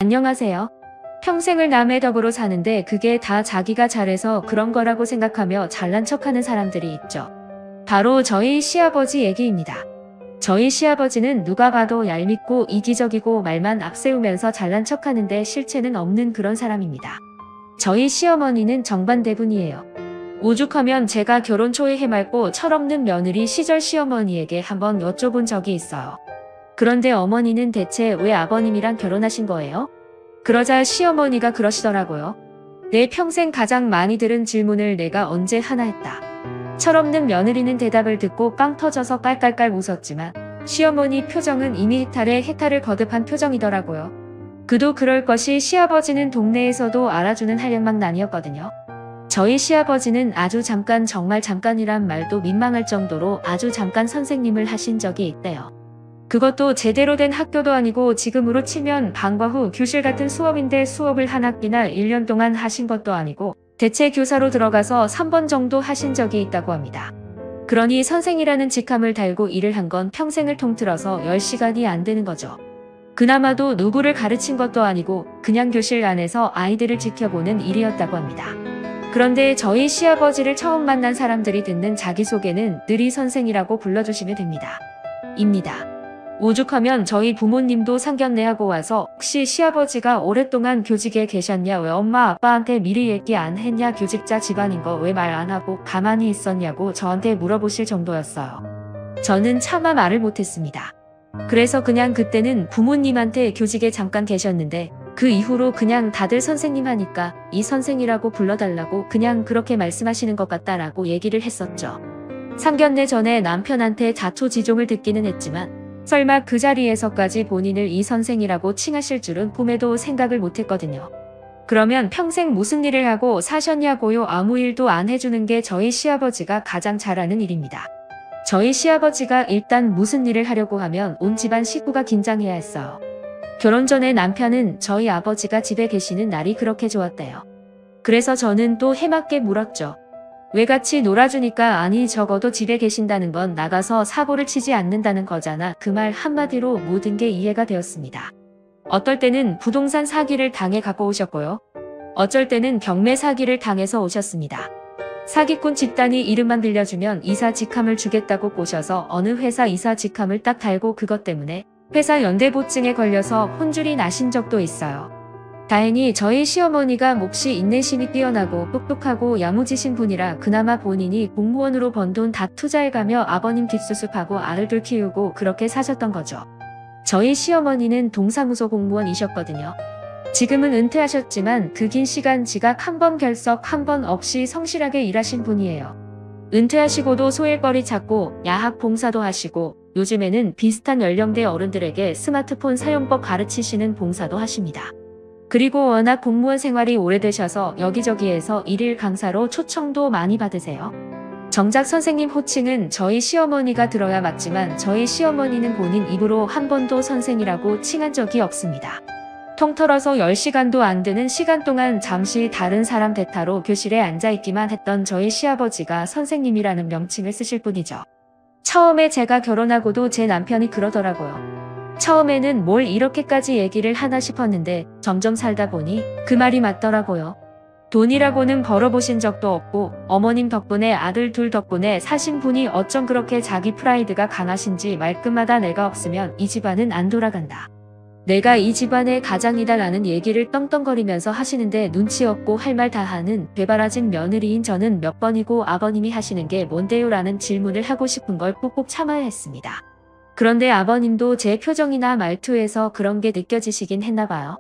안녕하세요. 평생을 남의 덕으로 사는데 그게 다 자기가 잘해서 그런 거라고 생각하며 잘난 척하는 사람들이 있죠. 바로 저희 시아버지 얘기입니다. 저희 시아버지는 누가 봐도 얄밉고 이기적이고 말만 앞세우면서 잘난 척하는데 실체는 없는 그런 사람입니다. 저희 시어머니는 정반대분이에요. 오죽하면 제가 결혼 초에 해맑고 철없는 며느리 시절 시어머니에게 한번 여쭤본 적이 있어요. 그런데 어머니는 대체 왜 아버님이랑 결혼하신 거예요? 그러자 시어머니가 그러시더라고요. 내 평생 가장 많이 들은 질문을 내가 언제 하나 했다. 철없는 며느리는 대답을 듣고 빵 터져서 깔깔깔 웃었지만 시어머니 표정은 이미 해탈을 거듭한 표정이더라고요. 그도 그럴 것이 시아버지는 동네에서도 알아주는 한량망난이었거든요. 저희 시아버지는 아주 잠깐 정말 잠깐이란 말도 민망할 정도로 아주 잠깐 선생님을 하신 적이 있대요. 그것도 제대로 된 학교도 아니고 지금으로 치면 방과 후 교실 같은 수업인데 수업을 한 학기나 1년 동안 하신 것도 아니고 대체 교사로 들어가서 3번 정도 하신 적이 있다고 합니다. 그러니 선생이라는 직함을 달고 일을 한 건 평생을 통틀어서 10시간이 안 되는 거죠. 그나마도 누구를 가르친 것도 아니고 그냥 교실 안에서 아이들을 지켜보는 일이었다고 합니다. 그런데 저희 시아버지를 처음 만난 사람들이 듣는 자기소개는 늘 이 선생이라고 불러주시면 됩니다. 입니다. 오죽하면 저희 부모님도 상견례하고 와서 혹시 시아버지가 오랫동안 교직에 계셨냐, 왜 엄마 아빠한테 미리 얘기 안 했냐, 교직자 집안인 거 왜 말 안 하고 가만히 있었냐고 저한테 물어보실 정도였어요. 저는 차마 말을 못했습니다. 그래서 그냥 그때는 부모님한테 교직에 잠깐 계셨는데 그 이후로 그냥 다들 선생님 하니까 이 선생이라고 불러달라고 그냥 그렇게 말씀하시는 것 같다라고 얘기를 했었죠. 상견례 전에 남편한테 자초지종을 듣기는 했지만 설마 그 자리에서까지 본인을 이 선생이라고 칭하실 줄은 꿈에도 생각을 못했거든요. 그러면 평생 무슨 일을 하고 사셨냐고요? 아무 일도 안 해주는 게 저희 시아버지가 가장 잘하는 일입니다. 저희 시아버지가 일단 무슨 일을 하려고 하면 온 집안 식구가 긴장해야 했어요. 결혼 전에 남편은 저희 아버지가 집에 계시는 날이 그렇게 좋았대요. 그래서 저는 또 해맞게 물었죠. 왜 같이 놀아주니까? 아니 적어도 집에 계신다는 건 나가서 사고를 치지 않는다는 거잖아. 그 말 한마디로 모든 게 이해가 되었습니다. 어떨 때는 부동산 사기를 당해 갖고 오셨고요. 어쩔 때는 경매 사기를 당해서 오셨습니다. 사기꾼 집단이 이름만 빌려주면 이사 직함을 주겠다고 꼬셔서 어느 회사 이사 직함을 딱 달고 그것 때문에 회사 연대보증에 걸려서 혼쭐이 나신 적도 있어요. 다행히 저희 시어머니가 몫이 인내심이 뛰어나고 똑똑하고 야무지신 분이라 그나마 본인이 공무원으로 번 돈 다 투자해가며 아버님 뒷수습하고 아들들 키우고 그렇게 사셨던 거죠. 저희 시어머니는 동사무소 공무원이셨거든요. 지금은 은퇴하셨지만 그 긴 시간 지각 한 번 결석 한 번 없이 성실하게 일하신 분이에요. 은퇴하시고도 소일거리 찾고 야학 봉사도 하시고 요즘에는 비슷한 연령대 어른들에게 스마트폰 사용법 가르치시는 봉사도 하십니다. 그리고 워낙 공무원 생활이 오래되셔서 여기저기에서 일일 강사로 초청도 많이 받으세요. 정작 선생님 호칭은 저희 시어머니가 들어야 맞지만 저희 시어머니는 본인 입으로 한 번도 선생이라고 칭한 적이 없습니다. 통틀어서 10시간도 안 되는 시간 동안 잠시 다른 사람 대타로 교실에 앉아있기만 했던 저희 시아버지가 선생님이라는 명칭을 쓰실 뿐이죠. 처음에 제가 결혼하고도 제 남편이 그러더라고요. 처음에는 뭘 이렇게까지 얘기를 하나 싶었는데 점점 살다 보니 그 말이 맞더라고요. 돈이라고는 벌어보신 적도 없고 어머님 덕분에 아들 둘 덕분에 사신 분이 어쩜 그렇게 자기 프라이드가 강하신지 말끝마다 내가 없으면 이 집안은 안 돌아간다. 내가 이 집안의 가장이다 라는 얘기를 떵떵거리면서 하시는데 눈치 없고 할 말 다 하는 되바라진 며느리인 저는 몇 번이고 아버님이 하시는 게 뭔데요? 라는 질문을 하고 싶은 걸 꾹꾹 참아야 했습니다. 그런데 아버님도 제 표정이나 말투에서 그런 게 느껴지시긴 했나봐요.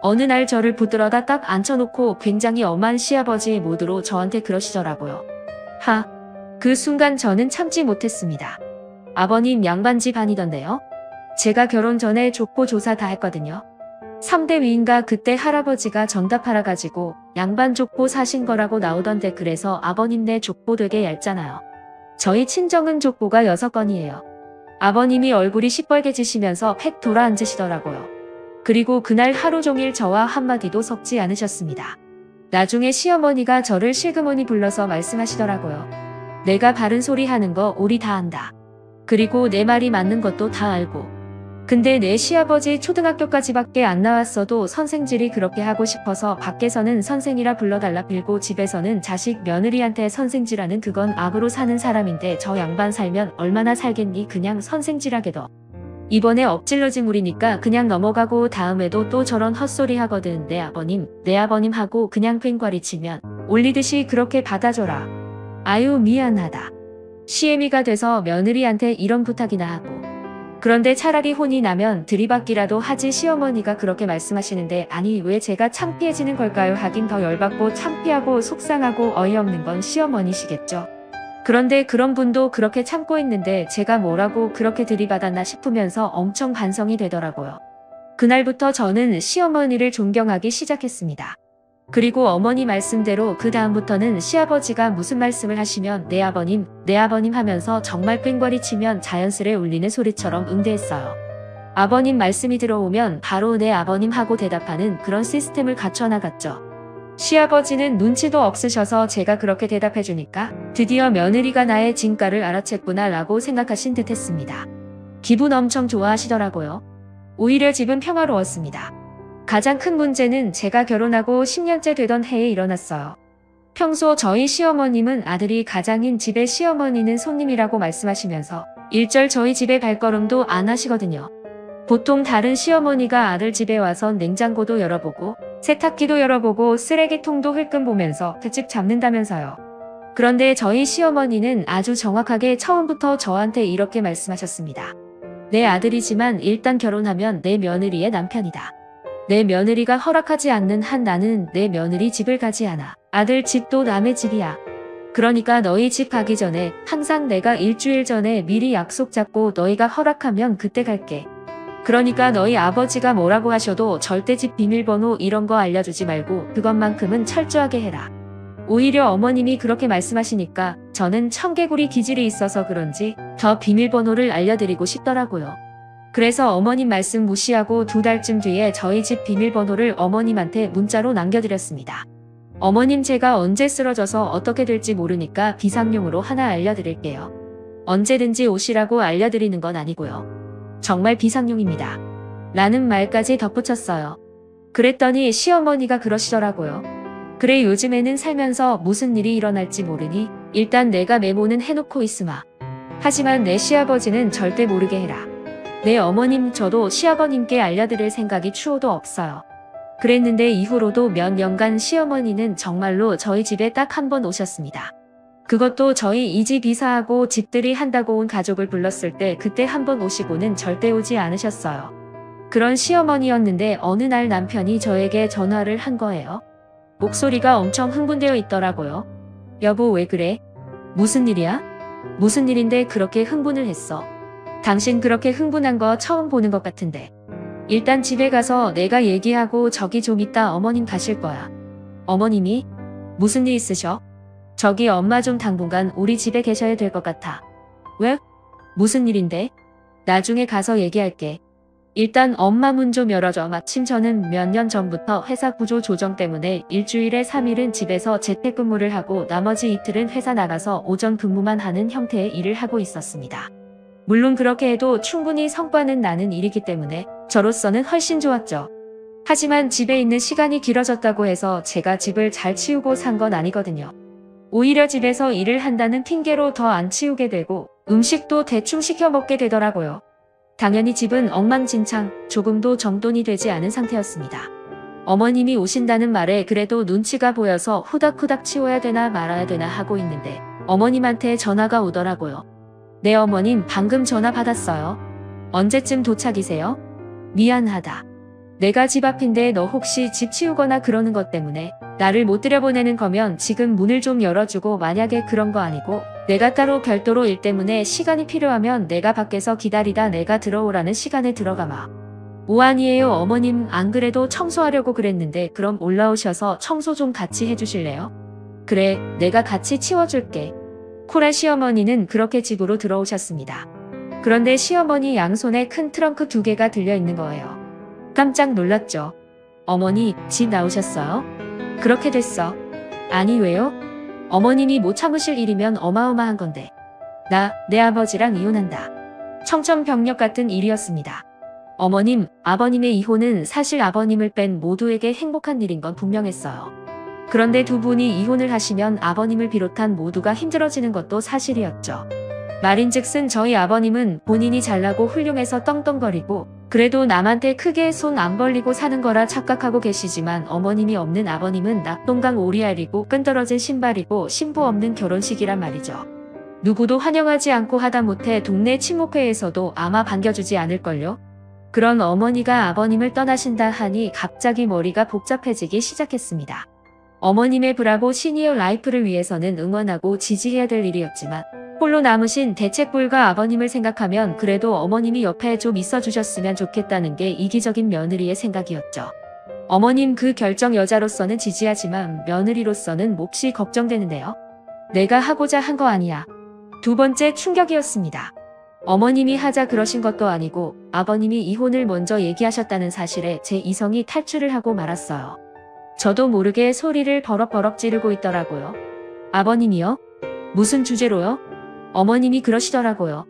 어느 날 저를 붙들어다 딱 앉혀놓고 굉장히 엄한 시아버지의 모드로 저한테 그러시더라고요. 그 순간 저는 참지 못했습니다. 아버님 양반집 아니던데요? 제가 결혼 전에 족보 조사 다 했거든요. 3대 위인가 그때 할아버지가 정답하라 가지고 양반 족보 사신 거라고 나오던데 그래서 아버님네 족보 되게 얇잖아요. 저희 친정은 족보가 6건이에요. 아버님이 얼굴이 시뻘개지시면서 팩 돌아앉으시더라고요. 그리고 그날 하루 종일 저와 한마디도 섞지 않으셨습니다. 나중에 시어머니가 저를 실그머니 불러서 말씀하시더라고요. 내가 바른 소리 하는 거 우리 다 안다. 그리고 내 말이 맞는 것도 다 알고 근데 내 시아버지 초등학교까지밖에 안 나왔어도 선생질이 그렇게 하고 싶어서 밖에서는 선생이라 불러달라 빌고 집에서는 자식 며느리한테 선생질하는 그건 악으로 사는 사람인데 저 양반 살면 얼마나 살겠니 그냥 선생질하게도. 이번에 엎질러지 물이니까 그냥 넘어가고 다음에도 또 저런 헛소리 하거든 내 아버님 하고 그냥 꽹과리 치면 올리듯이 그렇게 받아줘라. 아유 미안하다. 시애미가 돼서 며느리한테 이런 부탁이나 하고. 그런데 차라리 혼이 나면 들이받기라도 하지 시어머니가 그렇게 말씀하시는데 아니 왜 제가 창피해지는 걸까요? 하긴 더 열받고 창피하고 속상하고 어이없는 건 시어머니시겠죠. 그런데 그런 분도 그렇게 참고 있는데 제가 뭐라고 그렇게 들이받았나 싶으면서 엄청 반성이 되더라고요. 그날부터 저는 시어머니를 존경하기 시작했습니다. 그리고 어머니 말씀대로 그 다음부터는 시아버지가 무슨 말씀을 하시면 내 아버님 하면서 정말 꽹과리 치면 자연스레 울리는 소리처럼 응대했어요. 아버님 말씀이 들어오면 바로 내 아버님 하고 대답하는 그런 시스템을 갖춰나갔죠. 시아버지는 눈치도 없으셔서 제가 그렇게 대답해주니까 드디어 며느리가 나의 진가를 알아챘구나 라고 생각하신 듯 했습니다. 기분 엄청 좋아하시더라고요. 오히려 집은 평화로웠습니다. 가장 큰 문제는 제가 결혼하고 10년째 되던 해에 일어났어요. 평소 저희 시어머님은 아들이 가장인 집의 시어머니는 손님이라고 말씀하시면서 일절 저희 집에 발걸음도 안 하시거든요. 보통 다른 시어머니가 아들 집에 와서 냉장고도 열어보고 세탁기도 열어보고 쓰레기통도 흘끔 보면서 그 집 잡는다면서요. 그런데 저희 시어머니는 아주 정확하게 처음부터 저한테 이렇게 말씀하셨습니다. 내 아들이지만 일단 결혼하면 내 며느리의 남편이다. 내 며느리가 허락하지 않는 한 나는 내 며느리 집을 가지 않아. 아들 집도 남의 집이야. 그러니까 너희 집 가기 전에 항상 내가 일주일 전에 미리 약속 잡고 너희가 허락하면 그때 갈게. 그러니까 너희 아버지가 뭐라고 하셔도 절대 집 비밀번호 이런 거 알려주지 말고 그것만큼은 철저하게 해라. 오히려 어머님이 그렇게 말씀하시니까 저는 청개구리 기질이 있어서 그런지 더 비밀번호를 알려드리고 싶더라고요. 그래서 어머님 말씀 무시하고 2달쯤 뒤에 저희 집 비밀번호를 어머님한테 문자로 남겨드렸습니다. 어머님 제가 언제 쓰러져서 어떻게 될지 모르니까 비상용으로 하나 알려드릴게요. 언제든지 오시라고 알려드리는 건 아니고요. 정말 비상용입니다. 라는 말까지 덧붙였어요. 그랬더니 시어머니가 그러시더라고요. 그래 요즘에는 살면서 무슨 일이 일어날지 모르니 일단 내가 메모는 해놓고 있으마. 하지만 내 시아버지는 절대 모르게 해라. 내 어머님 저도 시아버님께 알려드릴 생각이 추호도 없어요. 그랬는데 이후로도 몇 년간 시어머니는 정말로 저희 집에 딱 한 번 오셨습니다. 그것도 저희 이 집 이사하고 집들이 한다고 온 가족을 불렀을 때 그때 한 번 오시고는 절대 오지 않으셨어요. 그런 시어머니였는데 어느 날 남편이 저에게 전화를 한 거예요. 목소리가 엄청 흥분되어 있더라고요. 여보 왜 그래? 무슨 일이야? 무슨 일인데 그렇게 흥분을 했어? 당신 그렇게 흥분한 거 처음 보는 것 같은데. 일단 집에 가서 내가 얘기하고 저기 좀 이따 어머님 가실 거야. 어머님이? 무슨 일 있으셔? 저기 엄마 좀 당분간 우리 집에 계셔야 될 것 같아. 왜? 무슨 일인데? 나중에 가서 얘기할게. 일단 엄마 문 좀 열어줘. 마침 저는 몇 년 전부터 회사 구조 조정 때문에 일주일에 3일은 집에서 재택근무를 하고 나머지 이틀은 회사 나가서 오전 근무만 하는 형태의 일을 하고 있었습니다. 물론 그렇게 해도 충분히 성과는 나는 일이기 때문에 저로서는 훨씬 좋았죠. 하지만 집에 있는 시간이 길어졌다고 해서 제가 집을 잘 치우고 산 건 아니거든요. 오히려 집에서 일을 한다는 핑계로 더 안 치우게 되고 음식도 대충 시켜 먹게 되더라고요. 당연히 집은 엉망진창, 조금도 정돈이 되지 않은 상태였습니다. 어머님이 오신다는 말에 그래도 눈치가 보여서 후닥후닥 치워야 되나 말아야 되나 하고 있는데 어머님한테 전화가 오더라고요. 네 어머님 방금 전화 받았어요. 언제쯤 도착이세요? 미안하다. 내가 집 앞인데 너 혹시 집 치우거나 그러는 것 때문에 나를 못 들여보내는 거면 지금 문을 좀 열어주고 만약에 그런 거 아니고 내가 따로 별도로 일 때문에 시간이 필요하면 내가 밖에서 기다리다 내가 들어오라는 시간에 들어가마. 오한이에요 어머님 안 그래도 청소하려고 그랬는데 그럼 올라오셔서 청소 좀 같이 해주실래요? 그래 내가 같이 치워줄게. 코라 시어머니는 그렇게 집으로 들어오셨습니다. 그런데 시어머니 양손에 큰 트렁크 2개가 들려있는 거예요. 깜짝 놀랐죠. 어머니 집 나오셨어요? 그렇게 됐어. 아니 왜요? 어머님이 못 참으실 일이면 어마어마한 건데. 내 아버지랑 이혼한다. 청천벽력 같은 일이었습니다. 어머님, 아버님의 이혼은 사실 아버님을 뺀 모두에게 행복한 일인 건 분명했어요. 그런데 두 분이 이혼을 하시면 아버님을 비롯한 모두가 힘들어지는 것도 사실이었죠. 말인즉슨 저희 아버님은 본인이 잘나고 훌륭해서 떵떵거리고 그래도 남한테 크게 손 안 벌리고 사는 거라 착각하고 계시지만 어머님이 없는 아버님은 낙동강 오리알이고 끈떨어진 신발이고 신부 없는 결혼식이란 말이죠. 누구도 환영하지 않고 하다못해 동네 친목회에서도 아마 반겨주지 않을걸요? 그런 어머니가 아버님을 떠나신다 하니 갑자기 머리가 복잡해지기 시작했습니다. 어머님의 브라보 시니어 라이프를 위해서는 응원하고 지지해야 될 일이었지만 홀로 남으신 대책불가 아버님을 생각하면 그래도 어머님이 옆에 좀 있어주셨으면 좋겠다는 게 이기적인 며느리의 생각이었죠. 어머님 그 결정 여자로서는 지지하지만 며느리로서는 몹시 걱정되는데요. 내가 하고자 한 거 아니야. 두 번째 충격이었습니다. 어머님이 하자 그러신 것도 아니고 아버님이 이혼을 먼저 얘기하셨다는 사실에 제 이성이 탈출을 하고 말았어요. 저도 모르게 소리를 버럭버럭 지르고 있더라고요. 아버님이요? 무슨 주제로요? 어머님이 그러시더라고요.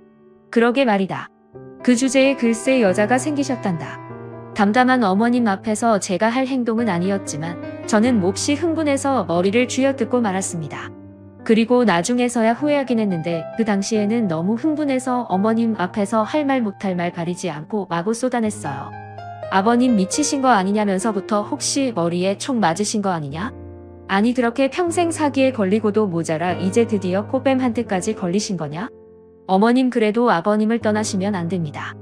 그러게 말이다. 그 주제에 글쎄 여자가 생기셨단다. 담담한 어머님 앞에서 제가 할 행동은 아니었지만 저는 몹시 흥분해서 머리를 쥐어뜯고 말았습니다. 그리고 나중에서야 후회하긴 했는데 그 당시에는 너무 흥분해서 어머님 앞에서 할 말 못할 말 가리지 않고 마구 쏟아냈어요. 아버님 미치신 거 아니냐면서부터 혹시 머리에 총 맞으신 거 아니냐? 아니 그렇게 평생 사기에 걸리고도 모자라 이제 드디어 코뱀 한테까지 걸리신 거냐? 어머님 그래도 아버님을 떠나시면 안 됩니다.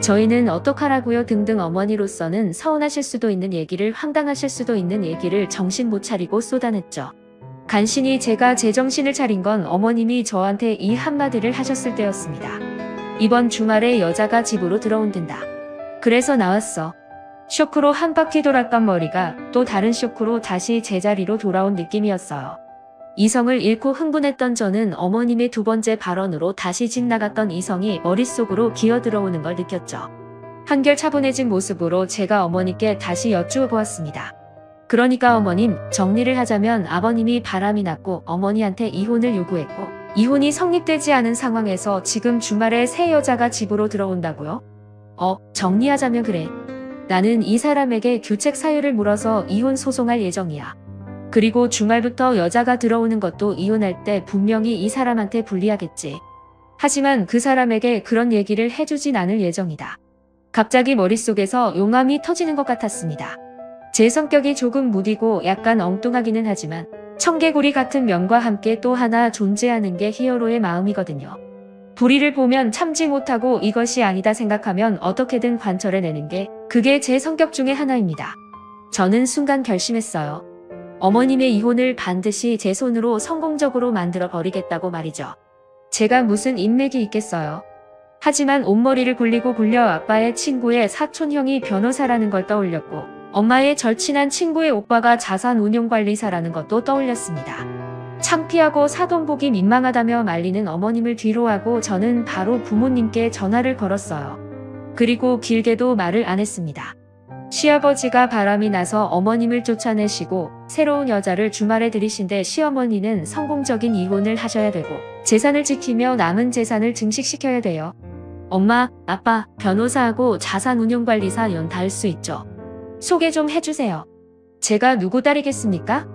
저희는 어떡하라고요 등등 어머니로서는 서운하실 수도 있는 얘기를 황당하실 수도 있는 얘기를 정신 못 차리고 쏟아냈죠. 간신히 제가 제정신을 차린 건 어머님이 저한테 이 한마디를 하셨을 때였습니다. 이번 주말에 여자가 집으로 들어온단다. 그래서 나왔어. 쇼크로 한 바퀴 돌았던 머리가 또 다른 쇼크로 다시 제자리로 돌아온 느낌이었어요. 이성을 잃고 흥분했던 저는 어머님의 두 번째 발언으로 다시 집 나갔던 이성이 머릿속으로 기어 들어오는 걸 느꼈죠. 한결 차분해진 모습으로 제가 어머니께 다시 여쭈어 보았습니다. 그러니까 어머님, 정리를 하자면 아버님이 바람이 났고 어머니한테 이혼을 요구했고 이혼이 성립되지 않은 상황에서 지금 주말에 새 여자가 집으로 들어온다고요? 정리하자면 그래. 나는 이 사람에게 규책 사유를 물어서 이혼 소송할 예정이야. 그리고 주말부터 여자가 들어오는 것도 이혼할 때 분명히 이 사람한테 불리하겠지. 하지만 그 사람에게 그런 얘기를 해주진 않을 예정이다. 갑자기 머릿속에서 용암이 터지는 것 같았습니다. 제 성격이 조금 무디고 약간 엉뚱하기는 하지만 청개구리 같은 면과 함께 또 하나 존재하는 게 히어로의 마음이거든요. 불의를 보면 참지 못하고 이것이 아니다 생각하면 어떻게든 관철해내는 게 그게 제 성격 중에 하나입니다. 저는 순간 결심했어요. 어머님의 이혼을 반드시 제 손으로 성공적으로 만들어 버리겠다고 말이죠. 제가 무슨 인맥이 있겠어요. 하지만 온머리를 굴리고 굴려 아빠의 친구의 사촌형이 변호사라는 걸 떠올렸고 엄마의 절친한 친구의 오빠가 자산운용관리사라는 것도 떠올렸습니다. 창피하고 사돈 보기 민망하다며 말리는 어머님을 뒤로하고 저는 바로 부모님께 전화를 걸었어요. 그리고 길게도 말을 안 했습니다. 시아버지가 바람이 나서 어머님을 쫓아내시고 새로운 여자를 주말에 들이신데 시어머니는 성공적인 이혼을 하셔야 되고 재산을 지키며 남은 재산을 증식시켜야 돼요. 엄마, 아빠, 변호사하고 자산운용관리사 연 다 할 수 있죠. 소개 좀 해주세요. 제가 누구 딸이겠습니까?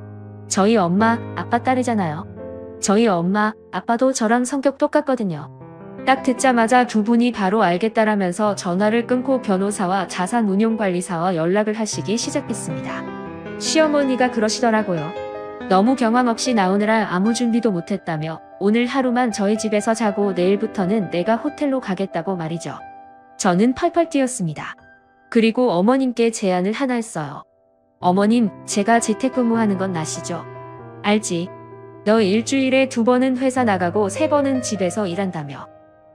저희 엄마, 아빠 딸이잖아요. 저희 엄마, 아빠도 저랑 성격 똑같거든요. 딱 듣자마자 두 분이 바로 알겠다라면서 전화를 끊고 변호사와 자산운용관리사와 연락을 하시기 시작했습니다. 시어머니가 그러시더라고요. 너무 경황 없이 나오느라 아무 준비도 못했다며 오늘 하루만 저희 집에서 자고 내일부터는 내가 호텔로 가겠다고 말이죠. 저는 펄펄 뛰었습니다. 그리고 어머님께 제안을 하나 했어요. 어머님, 제가 재택근무하는 건 아시죠? 알지? 너 일주일에 2번은 회사 나가고 3번은 집에서 일한다며.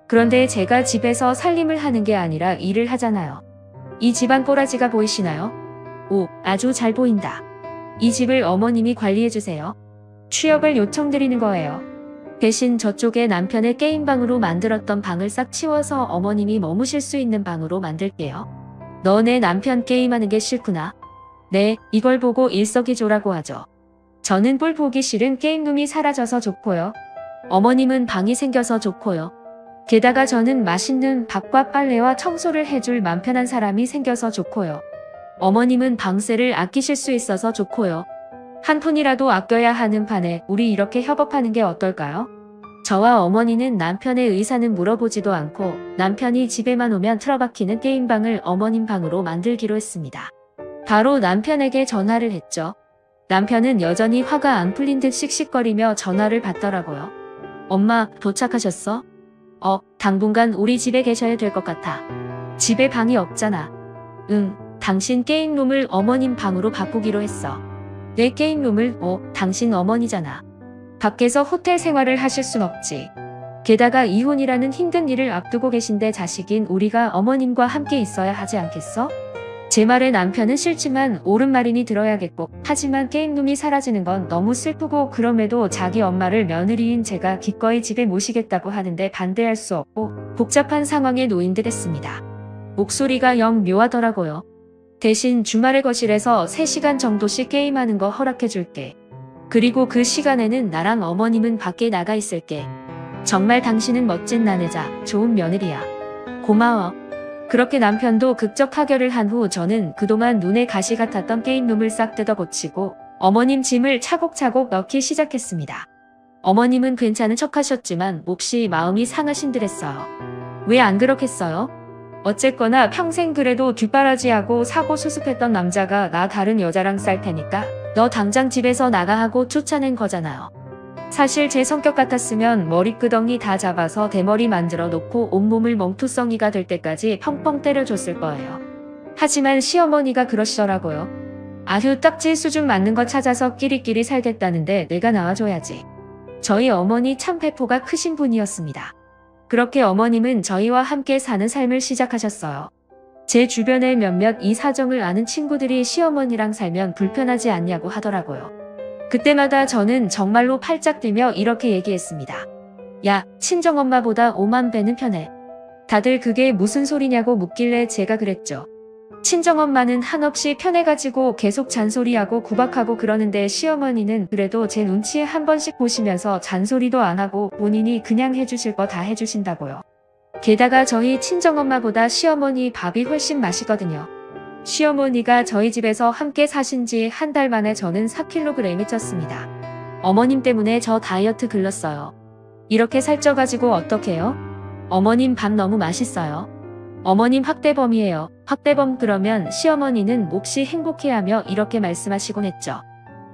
그런데 제가 집에서 살림을 하는 게 아니라 일을 하잖아요. 이 집안 꼬라지가 보이시나요? 오, 아주 잘 보인다. 이 집을 어머님이 관리해주세요. 취업을 요청드리는 거예요. 대신 저쪽에 남편의 게임방으로 만들었던 방을 싹 치워서 어머님이 머무실 수 있는 방으로 만들게요. 너 내 남편 게임하는 게 싫구나. 네, 이걸 보고 일석이조라고 하죠. 저는 꼴 보기 싫은 게임룸이 사라져서 좋고요. 어머님은 방이 생겨서 좋고요. 게다가 저는 맛있는 밥과 빨래와 청소를 해줄 맘 편한 사람이 생겨서 좋고요. 어머님은 방세를 아끼실 수 있어서 좋고요. 한 푼이라도 아껴야 하는 판에 우리 이렇게 협업하는 게 어떨까요? 저와 어머니는 남편의 의사는 물어보지도 않고 남편이 집에만 오면 틀어박히는 게임방을 어머님 방으로 만들기로 했습니다. 바로 남편에게 전화를 했죠. 남편은 여전히 화가 안 풀린 듯 씩씩거리며 전화를 받더라고요. 엄마, 도착하셨어? 당분간 우리 집에 계셔야 될 것 같아. 집에 방이 없잖아. 응, 당신 게임룸을 어머님 방으로 바꾸기로 했어. 내 게임룸을? 당신 어머니잖아. 밖에서 호텔 생활을 하실 순 없지. 게다가 이혼이라는 힘든 일을 앞두고 계신데 자식인 우리가 어머님과 함께 있어야 하지 않겠어? 제 말에 남편은 싫지만 옳은 말이니 들어야겠고, 하지만 게임룸이 사라지는 건 너무 슬프고 그럼에도 자기 엄마를 며느리인 제가 기꺼이 집에 모시겠다고 하는데 반대할 수 없고 복잡한 상황에 놓인 듯 했습니다. 목소리가 영 묘하더라고요. 대신 주말에 거실에서 3시간 정도씩 게임하는 거 허락해줄게. 그리고 그 시간에는 나랑 어머님은 밖에 나가 있을게. 정말 당신은 멋진 아내자, 좋은 며느리야. 고마워. 그렇게 남편도 극적 타결을 한 후 저는 그동안 눈에 가시 같았던 게임룸을 싹 뜯어 고치고 어머님 짐을 차곡차곡 넣기 시작했습니다. 어머님은 괜찮은 척 하셨지만 몹시 마음이 상하신 듯 했어요. 왜 안 그렇겠어요? 어쨌거나 평생 그래도 뒷바라지하고 사고 수습했던 남자가 나 다른 여자랑 쌀 테니까 너 당장 집에서 나가 하고 쫓아낸 거잖아요. 사실 제 성격 같았으면 머리끄덩이 다 잡아서 대머리 만들어 놓고 온몸을 멍투성이가 될 때까지 펑펑 때려줬을 거예요. 하지만 시어머니가 그러시더라고요. 아휴, 딱지 수준 맞는 거 찾아서 끼리끼리 살겠다는데 내가 나와줘야지. 저희 어머니 참 배포가 크신 분이었습니다. 그렇게 어머님은 저희와 함께 사는 삶을 시작하셨어요. 제 주변에 몇몇 이 사정을 아는 친구들이 시어머니랑 살면 불편하지 않냐고 하더라고요. 그때마다 저는 정말로 팔짝 뛰며 이렇게 얘기했습니다. 야, 친정엄마보다 5만 배는 편해. 다들 그게 무슨 소리냐고 묻길래 제가 그랬죠. 친정엄마는 한없이 편해가지고 계속 잔소리하고 구박하고 그러는데 시어머니는 그래도 제 눈치에 한 번씩 보시면서 잔소리도 안 하고 본인이 그냥 해주실 거 다 해주신다고요. 게다가 저희 친정엄마보다 시어머니 밥이 훨씬 맛있거든요. 시어머니가 저희 집에서 함께 사신 지 한 달 만에 저는 4kg이 쪘습니다. 어머님 때문에 저 다이어트 글렀어요. 이렇게 살쪄가지고 어떡해요? 어머님 밥 너무 맛있어요. 어머님 확대범이에요. 확대범. 그러면 시어머니는 몹시 행복해하며 이렇게 말씀하시곤 했죠.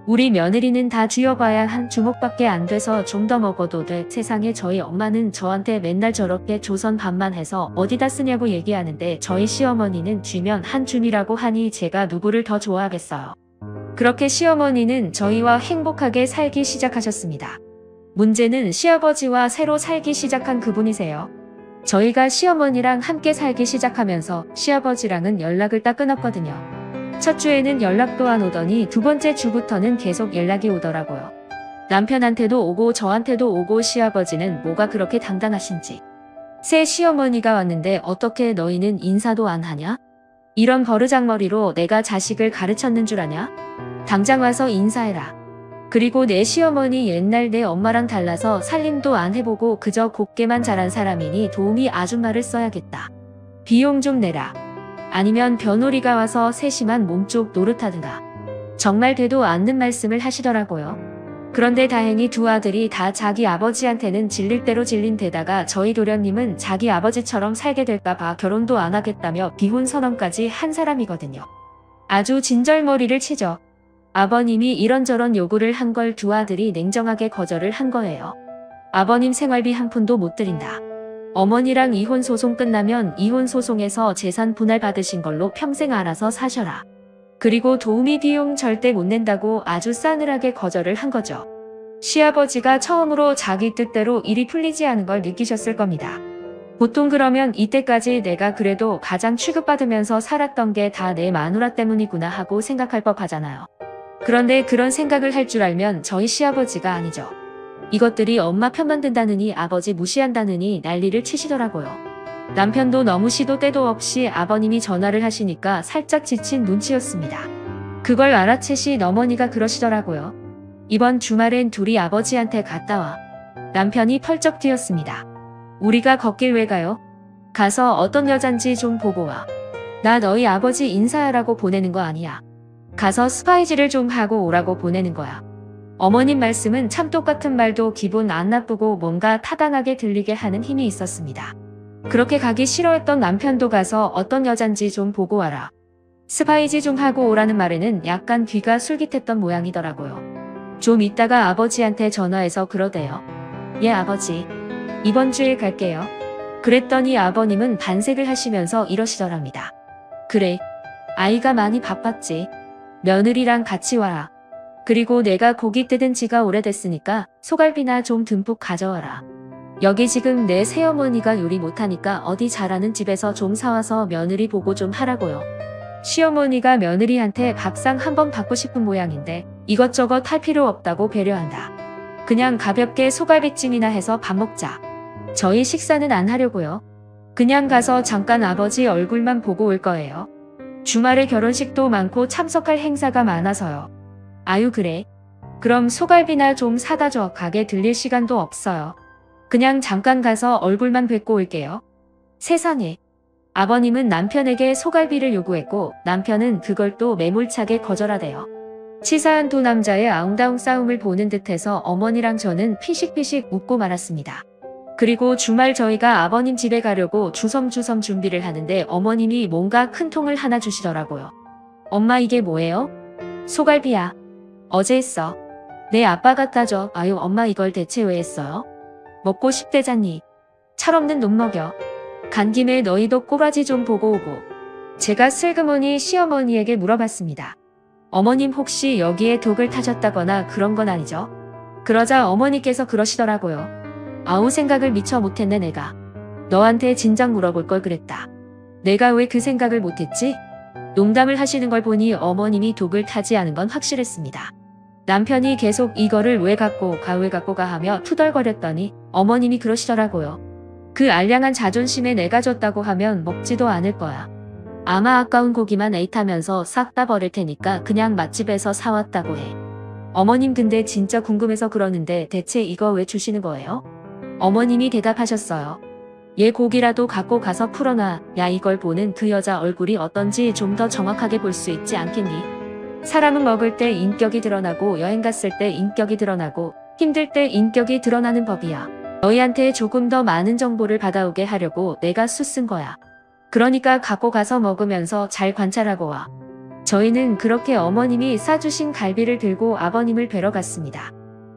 우리 며느리는 다 쥐어봐야 한 주먹밖에 안 돼서 좀 더 먹어도 돼. 세상에, 저희 엄마는 저한테 맨날 저렇게 조선 밥만 해서 어디다 쓰냐고 얘기하는데 저희 시어머니는 쥐면 한 줌이라고 하니 제가 누구를 더 좋아하겠어요. 그렇게 시어머니는 저희와 행복하게 살기 시작하셨습니다. 문제는 시아버지와 새로 살기 시작한 그분이세요. 저희가 시어머니랑 함께 살기 시작하면서 시아버지랑은 연락을 딱 끊었거든요. 첫 주에는 연락도 안 오더니 두 번째 주부터는 계속 연락이 오더라고요. 남편한테도 오고 저한테도 오고. 시아버지는 뭐가 그렇게 당당하신지. 새 시어머니가 왔는데 어떻게 너희는 인사도 안 하냐? 이런 버르장머리로 내가 자식을 가르쳤는 줄 아냐? 당장 와서 인사해라. 그리고 내 시어머니 옛날 내 엄마랑 달라서 살림도 안 해보고 그저 곱게만 자란 사람이니 도우미 아줌마를 써야겠다. 비용 좀 내라. 아니면 며느리가 와서 세심한 몸쪽 노릇하든가. 정말 되도 않는 말씀을 하시더라고요. 그런데 다행히 두 아들이 다 자기 아버지한테는 질릴 대로 질린 데다가 저희 도련님은 자기 아버지처럼 살게 될까봐 결혼도 안 하겠다며 비혼 선언까지 한 사람이거든요. 아주 진절머리를 치죠. 아버님이 이런저런 요구를 한 걸 두 아들이 냉정하게 거절을 한 거예요. 아버님 생활비 한 푼도 못 드린다. 어머니랑 이혼 소송 끝나면 이혼 소송에서 재산 분할 받으신 걸로 평생 알아서 사셔라. 그리고 도우미 비용 절대 못 낸다고 아주 싸늘하게 거절을 한 거죠. 시아버지가 처음으로 자기 뜻대로 일이 풀리지 않은 걸 느끼셨을 겁니다. 보통 그러면 이때까지 내가 그래도 가장 취급받으면서 살았던 게 다 내 마누라 때문이구나 하고 생각할 법하잖아요. 그런데 그런 생각을 할 줄 알면 저희 시아버지가 아니죠. 이것들이 엄마 편만 든다느니 아버지 무시한다느니 난리를 치시더라고요. 남편도 너무 시도 때도 없이 아버님이 전화를 하시니까 살짝 지친 눈치였습니다. 그걸 알아채신 어머니가 그러시더라고요. 이번 주말엔 둘이 아버지한테 갔다 와. 남편이 펄쩍 뛰었습니다. 우리가 걷길 왜 가요? 가서 어떤 여잔지 좀 보고 와. 나 너희 아버지 인사하라고 보내는 거 아니야. 가서 스파이지를 좀 하고 오라고 보내는 거야. 어머님 말씀은 참 똑같은 말도 기분 안 나쁘고 뭔가 타당하게 들리게 하는 힘이 있었습니다. 그렇게 가기 싫어했던 남편도 가서 어떤 여잔지 좀 보고 와라. 스파이지 좀 하고 오라는 말에는 약간 귀가 솔깃했던 모양이더라고요. 좀 이따가 아버지한테 전화해서 그러대요. 예, 아버지. 이번 주에 갈게요. 그랬더니 아버님은 반색을 하시면서 이러시더랍니다. 그래. 아이가 많이 바빴지. 며느리랑 같이 와라. 그리고 내가 고기 뜯은 지가 오래됐으니까 소갈비나 좀 듬뿍 가져와라. 여기 지금 내 새어머니가 요리 못하니까 어디 잘하는 집에서 좀 사와서 며느리 보고 좀 하라고요. 시어머니가 며느리한테 밥상 한번 받고 싶은 모양인데 이것저것 할 필요 없다고 배려한다. 그냥 가볍게 소갈비찜이나 해서 밥 먹자. 저희 식사는 안 하려고요. 그냥 가서 잠깐 아버지 얼굴만 보고 올 거예요. 주말에 결혼식도 많고 참석할 행사가 많아서요. 아유 그래. 그럼 소갈비나 좀 사다 줘. 가게 들릴 시간도 없어요. 그냥 잠깐 가서 얼굴만 뵙고 올게요. 세상에. 아버님은 남편에게 소갈비를 요구했고 남편은 그걸 또 매몰차게 거절하대요. 치사한 두 남자의 아웅다웅 싸움을 보는 듯해서 어머니랑 저는 피식피식 웃고 말았습니다. 그리고 주말 저희가 아버님 집에 가려고 주섬주섬 준비를 하는데 어머님이 뭔가 큰 통을 하나 주시더라고요. 엄마 이게 뭐예요? 소갈비야. 어제 했어. 내 아빠 갖다 줘. 아유 엄마 이걸 대체 왜 했어요? 먹고 싶대잖니. 철없는 놈 먹여. 간 김에 너희도 꼬라지 좀 보고 오고. 제가 슬그머니 시어머니에게 물어봤습니다. 어머님 혹시 여기에 독을 타셨다거나 그런 건 아니죠? 그러자 어머니께서 그러시더라고요. 아우 생각을 미처 못했네 내가. 너한테 진작 물어볼 걸 그랬다. 내가 왜 그 생각을 못했지? 농담을 하시는 걸 보니 어머님이 독을 타지 않은 건 확실했습니다. 남편이 계속 이거를 왜 갖고 가 하며 투덜거렸더니 어머님이 그러시더라고요. 그 알량한 자존심에 내가 줬다고 하면 먹지도 않을 거야. 아마 아까운 고기만 에잇하면서 싹 다 버릴 테니까 그냥 맛집에서 사왔다고 해. 어머님 근데 진짜 궁금해서 그러는데 대체 이거 왜 주시는 거예요? 어머님이 대답하셨어요. 얘 고기라도 갖고 가서 풀어놔. 야 이걸 보는 그 여자 얼굴이 어떤지 좀 더 정확하게 볼 수 있지 않겠니? 사람은 먹을 때 인격이 드러나고 여행 갔을 때 인격이 드러나고 힘들 때 인격이 드러나는 법이야. 너희한테 조금 더 많은 정보를 받아오게 하려고 내가 수 쓴 거야. 그러니까 갖고 가서 먹으면서 잘 관찰하고 와. 저희는 그렇게 어머님이 싸주신 갈비를 들고 아버님을 뵈러 갔습니다.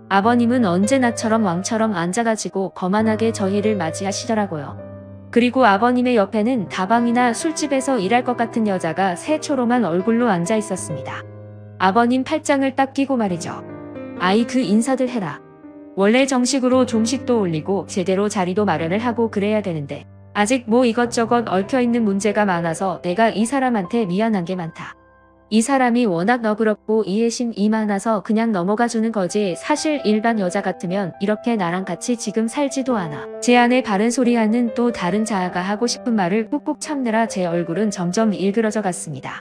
아버님은 언제나처럼 왕처럼 앉아가지고 거만하게 저희를 맞이하시더라고요. 그리고 아버님의 옆에는 다방이나 술집에서 일할 것 같은 여자가 새초롬한 얼굴로 앉아 있었습니다. 아버님 팔짱을 딱 끼고 말이죠. 아이 그 인사들 해라. 원래 정식으로 종식도 올리고 제대로 자리도 마련을 하고 그래야 되는데 아직 뭐 이것저것 얽혀있는 문제가 많아서 내가 이 사람한테 미안한 게 많다. 이 사람이 워낙 너그럽고 이해심이 많아서 그냥 넘어가주는 거지 사실 일반 여자 같으면 이렇게 나랑 같이 지금 살지도 않아. 제 안에 바른 소리 하는 또 다른 자아가 하고 싶은 말을 꾹꾹 참느라 제 얼굴은 점점 일그러져 갔습니다.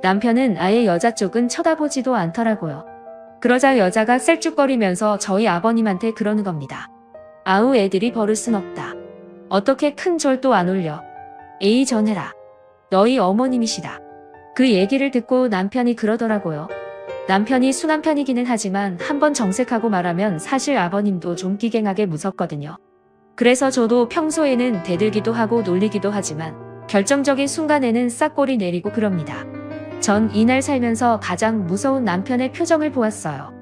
남편은 아예 여자 쪽은 쳐다보지도 않더라고요. 그러자 여자가 셀쭉거리면서 저희 아버님한테 그러는 겁니다. 아우 애들이 버릇은 없다. 어떻게 큰 절도 안 올려. 에이 전해라. 너희 어머님이시다. 그 얘기를 듣고 남편이 그러더라고요. 남편이 순한 편이기는 하지만 한번 정색하고 말하면 사실 아버님도 좀 기갱하게 무섭거든요. 그래서 저도 평소에는 대들기도 하고 놀리기도 하지만 결정적인 순간에는 싹꼬리 내리고 그럽니다. 전 이날 살면서 가장 무서운 남편의 표정을 보았어요.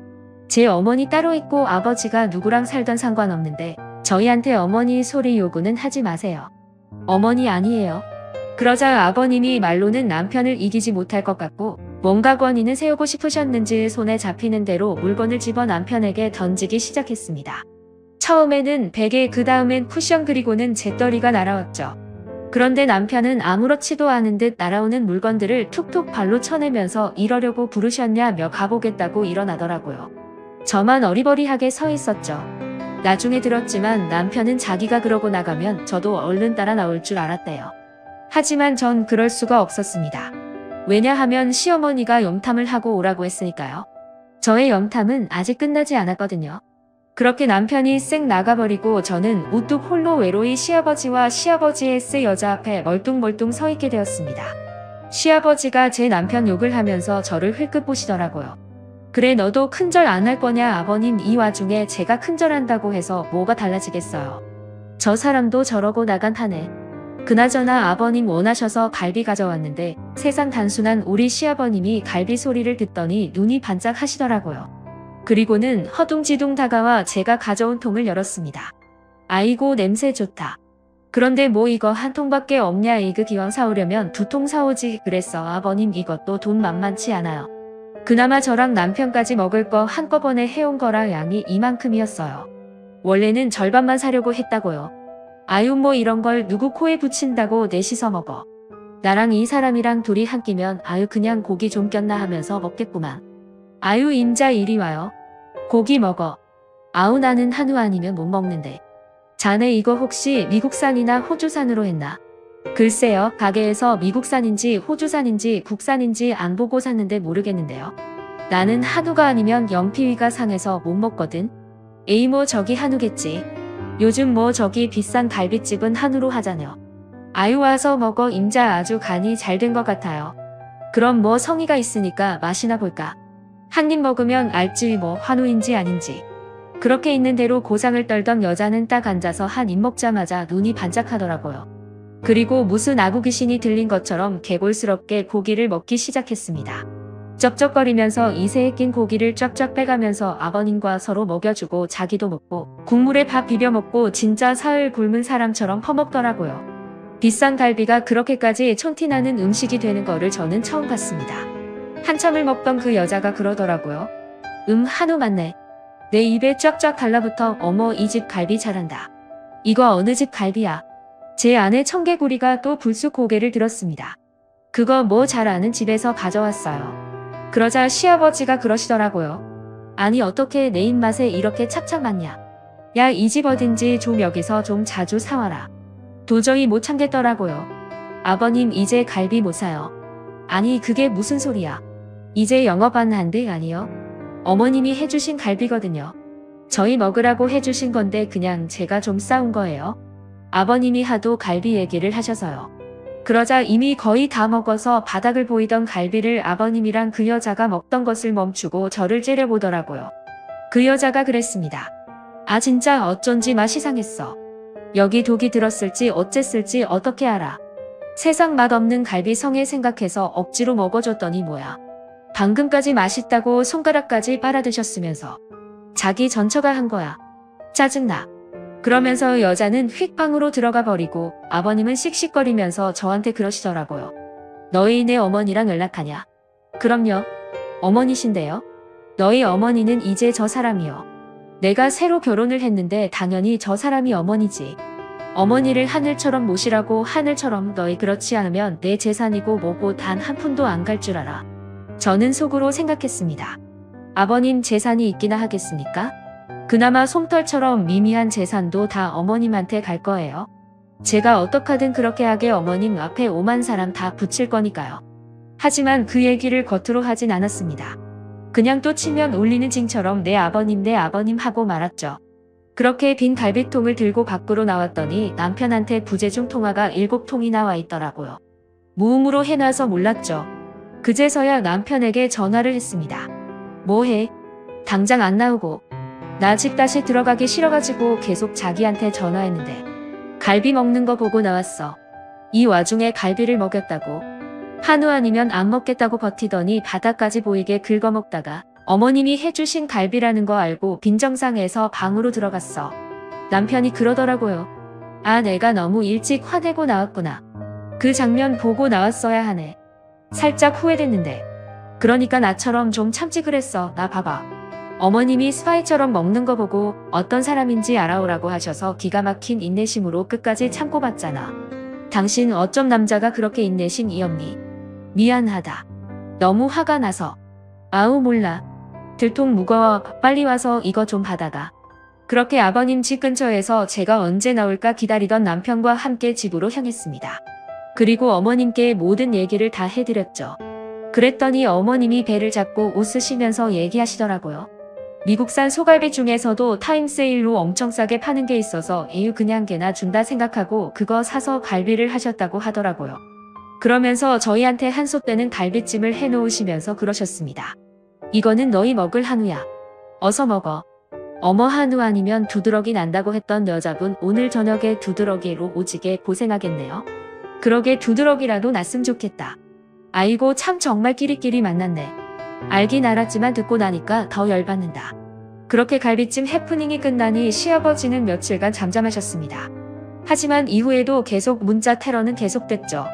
제 어머니 따로 있고 아버지가 누구랑 살던 상관없는데 저희한테 어머니 소리 요구는 하지 마세요. 어머니 아니에요. 그러자 아버님이 말로는 남편을 이기지 못할 것 같고 뭔가 권위는 세우고 싶으셨는지 손에 잡히는 대로 물건을 집어 남편에게 던지기 시작했습니다. 처음에는 베개 그 다음엔 쿠션 그리고는 재떨이가 날아왔죠. 그런데 남편은 아무렇지도 않은 듯 날아오는 물건들을 툭툭 발로 쳐내면서 이러려고 부르셨냐며 가보겠다고 일어나더라고요. 저만 어리버리하게 서 있었죠. 나중에 들었지만 남편은 자기가 그러고 나가면 저도 얼른 따라 나올 줄 알았대요. 하지만 전 그럴 수가 없었습니다. 왜냐하면 시어머니가 염탐을 하고 오라고 했으니까요. 저의 염탐은 아직 끝나지 않았거든요. 그렇게 남편이 쌩 나가버리고 저는 우뚝 홀로 외로이 시아버지와 시아버지의 스 여자 앞에 멀뚱멀뚱 서 있게 되었습니다. 시아버지가 제 남편 욕을 하면서 저를 흘끗 보시더라고요. 그래 너도 큰절 안 할 거냐 아버님. 이 와중에 제가 큰절한다고 해서 뭐가 달라지겠어요. 저 사람도 저러고 나간다네. 그나저나 아버님 원하셔서 갈비 가져왔는데 세상 단순한 우리 시아버님이 갈비 소리를 듣더니 눈이 반짝 하시더라고요. 그리고는 허둥지둥 다가와 제가 가져온 통을 열었습니다. 아이고 냄새 좋다. 그런데 뭐 이거 한 통밖에 없냐. 이그 기왕 사오려면 2통 사오지 그랬어. 아버님 이것도 돈 만만치 않아요. 그나마 저랑 남편까지 먹을 거 한꺼번에 해온 거라 양이 이만큼이었어요. 원래는 절반만 사려고 했다고요. 아유 뭐 이런 걸 누구 코에 붙인다고 넷이서 먹어. 나랑 이 사람이랑 둘이 한 끼면 아유 그냥 고기 좀 꼈나 하면서 먹겠구만. 아유 임자 이리 와요. 고기 먹어. 아우 나는 한우 아니면 못 먹는데. 자네 이거 혹시 미국산이나 호주산으로 했나? 글쎄요 가게에서 미국산인지 호주산인지 국산인지 안 보고 샀는데 모르겠는데요. 나는 한우가 아니면 연피위가 상해서 못 먹거든. 에이 뭐 저기 한우겠지. 요즘 뭐 저기 비싼 갈비집은 한우로 하잖여. 아유 와서 먹어 임자 아주 간이 잘 된 것 같아요. 그럼 뭐 성의가 있으니까 맛이나 볼까. 한 입 먹으면 알지 뭐 한우인지 아닌지. 그렇게 있는 대로 고상을 떨던 여자는 딱 앉아서 한 입 먹자마자 눈이 반짝하더라고요. 그리고 무슨 아구 귀신이 들린 것처럼 개골스럽게 고기를 먹기 시작했습니다. 쩝쩝거리면서 이새에 낀 고기를 쫙쫙 빼가면서 아버님과 서로 먹여주고 자기도 먹고 국물에 밥 비벼 먹고 진짜 사흘 굶은 사람처럼 퍼먹더라고요. 비싼 갈비가 그렇게까지 촌티나는 음식이 되는 거를 저는 처음 봤습니다. 한참을 먹던 그 여자가 그러더라고요. 한우 맞네. 내 입에 쫙쫙 달라붙어 어머 이 집 갈비 잘한다. 이거 어느 집 갈비야? 제 아내 청개구리가 또 불쑥 고개를 들었습니다. 그거 뭐 잘 아는 집에서 가져왔어요. 그러자 시아버지가 그러시더라고요. 아니 어떻게 내 입맛에 이렇게 착착 맞냐. 야 이 집 어딘지 좀 여기서 좀 자주 사와라. 도저히 못 참겠더라고요. 아버님 이제 갈비 못 사요. 아니 그게 무슨 소리야. 이제 영업 안 한대. 아니요. 어머님이 해주신 갈비거든요. 저희 먹으라고 해주신 건데 그냥 제가 좀 싸운 거예요. 아버님이 하도 갈비 얘기를 하셔서요. 그러자 이미 거의 다 먹어서 바닥을 보이던 갈비를 아버님이랑 그 여자가 먹던 것을 멈추고 저를 째려보더라고요. 그 여자가 그랬습니다. 아 진짜 어쩐지 맛이 상했어. 여기 독이 들었을지 어쨌을지 어떻게 알아. 세상 맛없는 갈비 성에 생각해서 억지로 먹어줬더니 뭐야. 방금까지 맛있다고 손가락까지 빨아드셨으면서 자기 전처가 한 거야. 짜증나. 그러면서 여자는 휙 방으로 들어가 버리고 아버님은 씩씩거리면서 저한테 그러시더라고요. 너희 내 어머니랑 연락하냐? 그럼요. 어머니신데요. 너희 어머니는 이제 저 사람이요. 내가 새로 결혼을 했는데 당연히 저 사람이 어머니지. 어머니를 하늘처럼 모시라고. 하늘처럼. 너희 그렇지 않으면 내 재산이고 뭐고 단 한 푼도 안 갈 줄 알아. 저는 속으로 생각했습니다. 아버님 재산이 있기나 하겠습니까? 그나마 솜털처럼 미미한 재산도 다 어머님한테 갈 거예요. 제가 어떡하든 그렇게 하게 어머님 앞에 오만 사람 다 붙일 거니까요. 하지만 그 얘기를 겉으로 하진 않았습니다. 그냥 또 치면 울리는 징처럼 내 아버님 하고 말았죠. 그렇게 빈 갈비통을 들고 밖으로 나왔더니 남편한테 부재중 통화가 7통이나 와 있더라고요. 무음으로 해놔서 몰랐죠. 그제서야 남편에게 전화를 했습니다. 뭐해? 당장 안 나오고. 나 집 다시 들어가기 싫어가지고 계속 자기한테 전화했는데 갈비 먹는 거 보고 나왔어. 이 와중에 갈비를 먹였다고. 한우 아니면 안 먹겠다고 버티더니 바닥까지 보이게 긁어먹다가 어머님이 해주신 갈비라는 거 알고 빈정상해서 방으로 들어갔어. 남편이 그러더라고요. 아 내가 너무 일찍 화내고 나왔구나. 그 장면 보고 나왔어야 하네. 살짝 후회됐는데. 그러니까 나처럼 좀 참지 그랬어. 나 봐봐. 어머님이 스파이처럼 먹는 거 보고 어떤 사람인지 알아오라고 하셔서 기가 막힌 인내심으로 끝까지 참고 봤잖아. 당신 어쩜 남자가 그렇게 인내심이 없니? 미안하다. 너무 화가 나서. 아우 몰라. 들통 무거워. 빨리 와서 이거 좀 받아가. 그렇게 아버님 집 근처에서 제가 언제 나올까 기다리던 남편과 함께 집으로 향했습니다. 그리고 어머님께 모든 얘기를 다 해드렸죠. 그랬더니 어머님이 배를 잡고 웃으시면서 얘기하시더라고요. 미국산 소갈비 중에서도 타임세일로 엄청 싸게 파는 게 있어서 에휴 그냥 개나 준다 생각하고 그거 사서 갈비를 하셨다고 하더라고요. 그러면서 저희한테 한솥되는 갈비찜을 해놓으시면서 그러셨습니다. 이거는 너희 먹을 한우야. 어서 먹어. 어머 한우 아니면 두드러기 난다고 했던 여자분 오늘 저녁에 두드러기로 오지게 고생하겠네요. 그러게 두드러기라도 났으면 좋겠다. 아이고 참 정말 끼리끼리 만났네. 알긴 알았지만 듣고 나니까 더 열받는다. 그렇게 갈비찜 해프닝이 끝나니 시아버지는 며칠간 잠잠하셨습니다. 하지만 이후에도 계속 문자 테러는 계속됐죠.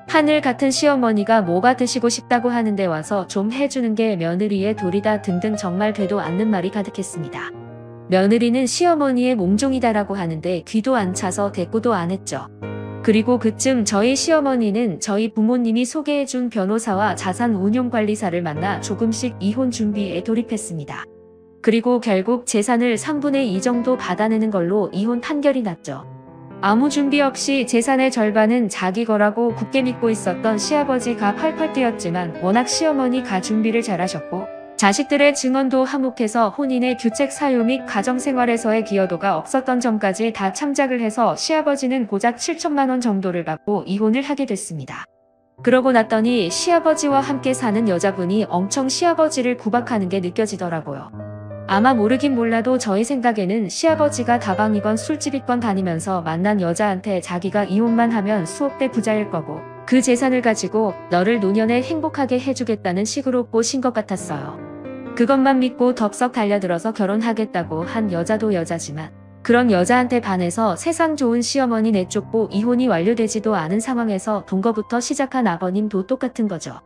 하늘 같은 시어머니가 뭐가 드시고 싶다고 하는데 와서 좀 해주는 게 며느리의 도리다 등등 정말 되도 않는 말이 가득했습니다. 며느리는 시어머니의 몸종이다라고 하는데 귀도 안 차서 대꾸도 안 했죠. 그리고 그쯤 저희 시어머니는 저희 부모님이 소개해준 변호사와 자산운용관리사를 만나 조금씩 이혼 준비에 돌입했습니다. 그리고 결국 재산을 3분의 2 정도 받아내는 걸로 이혼 판결이 났죠. 아무 준비 없이 재산의 절반은 자기 거라고 굳게 믿고 있었던 시아버지가 펄펄 뛰었지만 워낙 시어머니가 준비를 잘하셨고 자식들의 증언도 한몫해서 혼인의 규책 사유 및 가정생활에서의 기여도가 없었던 점까지 다 참작을 해서 시아버지는 고작 7천만 원 정도를 받고 이혼을 하게 됐습니다. 그러고 났더니 시아버지와 함께 사는 여자분이 엄청 시아버지를 구박하는 게 느껴지더라고요. 아마 모르긴 몰라도 저희 생각에는 시아버지가 다방이건 술집이건 다니면서 만난 여자한테 자기가 이혼만 하면 수억 대 부자일 거고 그 재산을 가지고 너를 노년에 행복하게 해주겠다는 식으로 꼬신 것 같았어요. 그것만 믿고 덥석 달려들어서 결혼하겠다고 한 여자도 여자지만 그런 여자한테 반해서 세상 좋은 시어머니 내쫓고 이혼이 완료되지도 않은 상황에서 동거부터 시작한 아버님도 똑같은 거죠.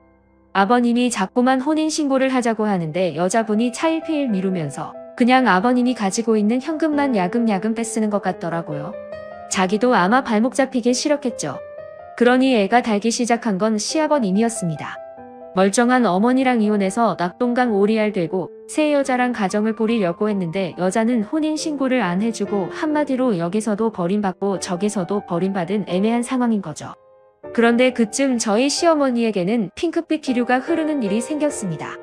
아버님이 자꾸만 혼인신고를 하자고 하는데 여자분이 차일피일 미루면서 그냥 아버님이 가지고 있는 현금만 야금야금 뺏쓰는 것 같더라고요. 자기도 아마 발목 잡히기 싫었겠죠. 그러니 애가 달기 시작한 건 시아버님이었습니다. 멀쩡한 어머니랑 이혼해서 낙동강 오리알 되고 새 여자랑 가정을 꾸리려고 했는데 여자는 혼인신고를 안 해주고 한마디로 여기서도 버림받고 저기서도 버림받은 애매한 상황인 거죠. 그런데 그쯤 저희 시어머니에게는 핑크빛 기류가 흐르는 일이 생겼습니다.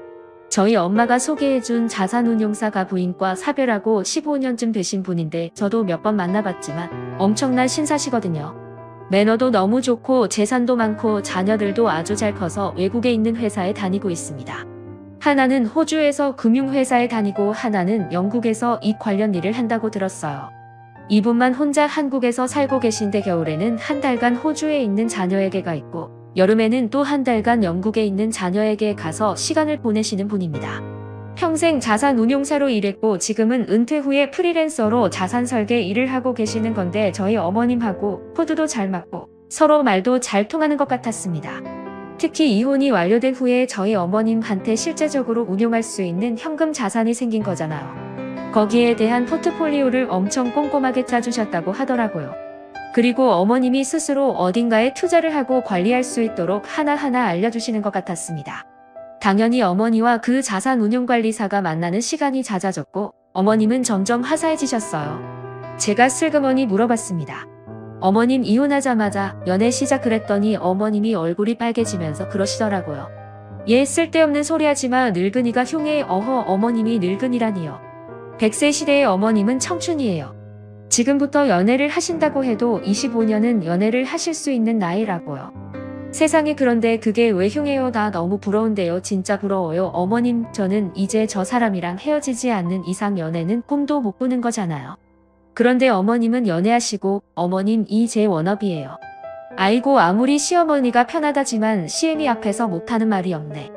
저희 엄마가 소개해준 자산운용사가 부인과 사별하고 15년쯤 되신 분인데 저도 몇 번 만나봤지만 엄청난 신사시거든요. 매너도 너무 좋고 재산도 많고 자녀들도 아주 잘 커서 외국에 있는 회사에 다니고 있습니다. 하나는 호주에서 금융회사에 다니고 하나는 영국에서 이 관련 일을 한다고 들었어요. 이분만 혼자 한국에서 살고 계신데 겨울에는 한 달간 호주에 있는 자녀에게 가 있고 여름에는 또 한 달간 영국에 있는 자녀에게 가서 시간을 보내시는 분입니다. 평생 자산운용사로 일했고 지금은 은퇴 후에 프리랜서로 자산 설계 일을 하고 계시는 건데 저희 어머님하고 코드도 잘 맞고 서로 말도 잘 통하는 것 같았습니다. 특히 이혼이 완료된 후에 저희 어머님한테 실제적으로 운용할 수 있는 현금 자산이 생긴 거잖아요. 거기에 대한 포트폴리오를 엄청 꼼꼼하게 짜주셨다고 하더라고요. 그리고 어머님이 스스로 어딘가에 투자를 하고 관리할 수 있도록 하나하나 알려주시는 것 같았습니다. 당연히 어머니와 그 자산운용관리사가 만나는 시간이 잦아졌고 어머님은 점점 화사해지셨어요. 제가 슬그머니 물어봤습니다. 어머님 이혼하자마자 연애 시작을 했더니 어머님이 얼굴이 빨개지면서 그러시더라고요. 얘 쓸데없는 소리하지마 늙은이가 흉해 어허 어머님이 늙은이라니요. 100세 시대의 어머님은 청춘이에요. 지금부터 연애를 하신다고 해도 25년은 연애를 하실 수 있는 나이라고요. 세상에 그런데 그게 왜 흉해요? 나 너무 부러운데요. 진짜 부러워요. 어머님 저는 이제 저 사람이랑 헤어지지 않는 이상 연애는 꿈도 못 꾸는 거잖아요. 그런데 어머님은 연애하시고 어머님 제 워너비예요. 아이고 아무리 시어머니가 편하다지만 시애미 앞에서 못하는 말이 없네.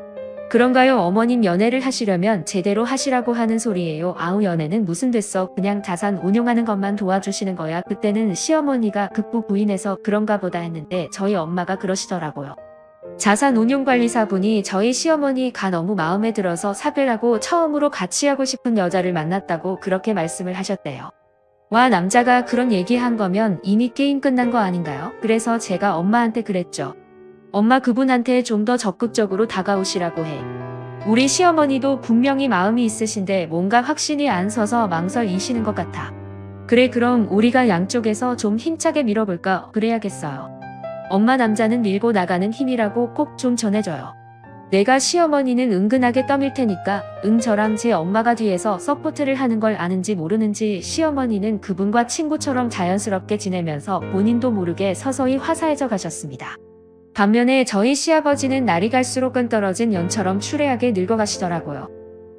그런가요? 어머님 연애를 하시려면 제대로 하시라고 하는 소리예요. 아우 연애는 무슨 됐어. 그냥 자산 운용하는 것만 도와주시는 거야. 그때는 시어머니가 극구 부인해서 그런가 보다 했는데 저희 엄마가 그러시더라고요. 자산운용관리사분이 저희 시어머니가 너무 마음에 들어서 사별하고 처음으로 같이 하고 싶은 여자를 만났다고 그렇게 말씀을 하셨대요. 와 남자가 그런 얘기한 거면 이미 게임 끝난 거 아닌가요? 그래서 제가 엄마한테 그랬죠. 엄마 그분한테 좀 더 적극적으로 다가오시라고 해. 우리 시어머니도 분명히 마음이 있으신데 뭔가 확신이 안 서서 망설이시는 것 같아. 그래 그럼 우리가 양쪽에서 좀 힘차게 밀어볼까 그래야겠어요. 엄마 남자는 밀고 나가는 힘이라고 꼭 좀 전해줘요. 내가 시어머니는 은근하게 떠밀 테니까 저랑 제 엄마가 뒤에서 서포트를 하는 걸 아는지 모르는지 시어머니는 그분과 친구처럼 자연스럽게 지내면서 본인도 모르게 서서히 화사해져 가셨습니다. 반면에 저희 시아버지는 날이 갈수록 끈떨어진 연처럼 추레하게 늙어가시더라고요.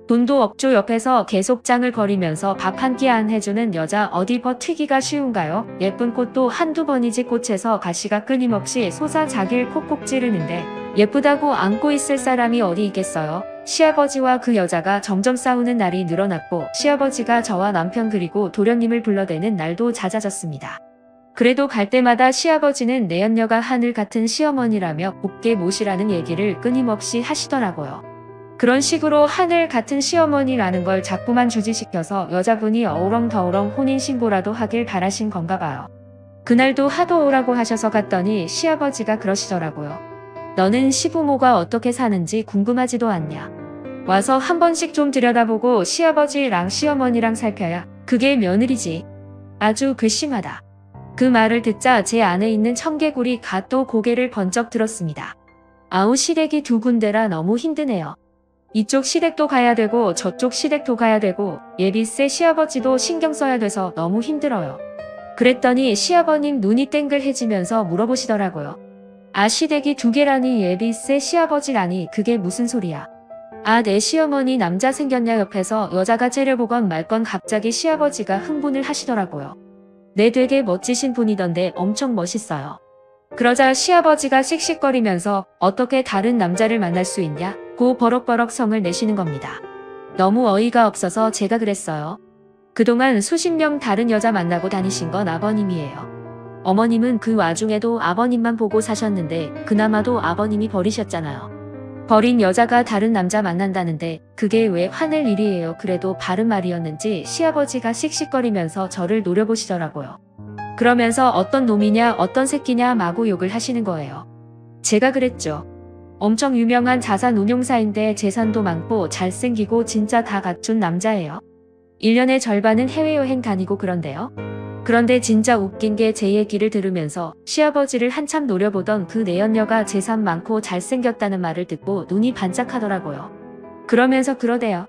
돈도 없죠. 옆에서 계속 짱을 거리면서 밥 한 끼 안 해주는 여자 어디 버티기가 쉬운가요? 예쁜 꽃도 한두 번이지 꽃에서 가시가 끊임없이 솟아자길 콕콕 찌르는데 예쁘다고 안고 있을 사람이 어디 있겠어요? 시아버지와 그 여자가 점점 싸우는 날이 늘어났고 시아버지가 저와 남편 그리고 도련님을 불러대는 날도 잦아졌습니다. 그래도 갈 때마다 시아버지는 내연녀가 하늘 같은 시어머니라며 곱게 모시라는 얘기를 끊임없이 하시더라고요. 그런 식으로 하늘 같은 시어머니라는 걸 자꾸만 주지시켜서 여자분이 어우렁더우렁 혼인신고라도 하길 바라신 건가 봐요. 그날도 하도 오라고 하셔서 갔더니 시아버지가 그러시더라고요. 너는 시부모가 어떻게 사는지 궁금하지도 않냐. 와서 한 번씩 좀 들여다보고 시아버지랑 시어머니랑 살펴야 그게 며느리지. 아주 괘씸하다. 그 말을 듣자 제 안에 있는 청개구리가 또 고개를 번쩍 들었습니다. 아우 시댁이 두 군데라 너무 힘드네요. 이쪽 시댁도 가야 되고 저쪽 시댁도 가야 되고 예비세 시아버지도 신경 써야 돼서 너무 힘들어요. 그랬더니 시아버님 눈이 땡글해지면서 물어보시더라고요. 아 시댁이 두 개라니 예비세 시아버지라니 그게 무슨 소리야. 아 내 시어머니 남자 생겼냐 옆에서 여자가 째려보건 말건 갑자기 시아버지가 흥분을 하시더라고요. 네 되게 멋지신 분이던데 엄청 멋있어요. 그러자 시아버지가 씩씩거리면서 어떻게 다른 남자를 만날 수 있냐 고 버럭버럭 성을 내시는 겁니다. 너무 어이가 없어서 제가 그랬어요. 그동안 수십 명 다른 여자 만나고 다니신 건 아버님이에요. 어머님은 그 와중에도 아버님만 보고 사셨는데 그나마도 아버님이 버리셨잖아요. 버린 여자가 다른 남자 만난다는데 그게 왜 화낼 일이에요. 그래도 바른 말이었는지 시아버지가 씩씩거리면서 저를 노려보시더라고요. 그러면서 어떤 놈이냐 어떤 새끼냐 마구 욕을 하시는 거예요. 제가 그랬죠. 엄청 유명한 자산운용사인데 재산도 많고 잘생기고 진짜 다 갖춘 남자예요. 1년의 절반은 해외여행 다니고 그런데요. 그런데 진짜 웃긴 게 제 얘기를 들으면서 시아버지를 한참 노려보던 그 내연녀가 재산 많고 잘생겼다는 말을 듣고 눈이 반짝하더라고요. 그러면서 그러대요.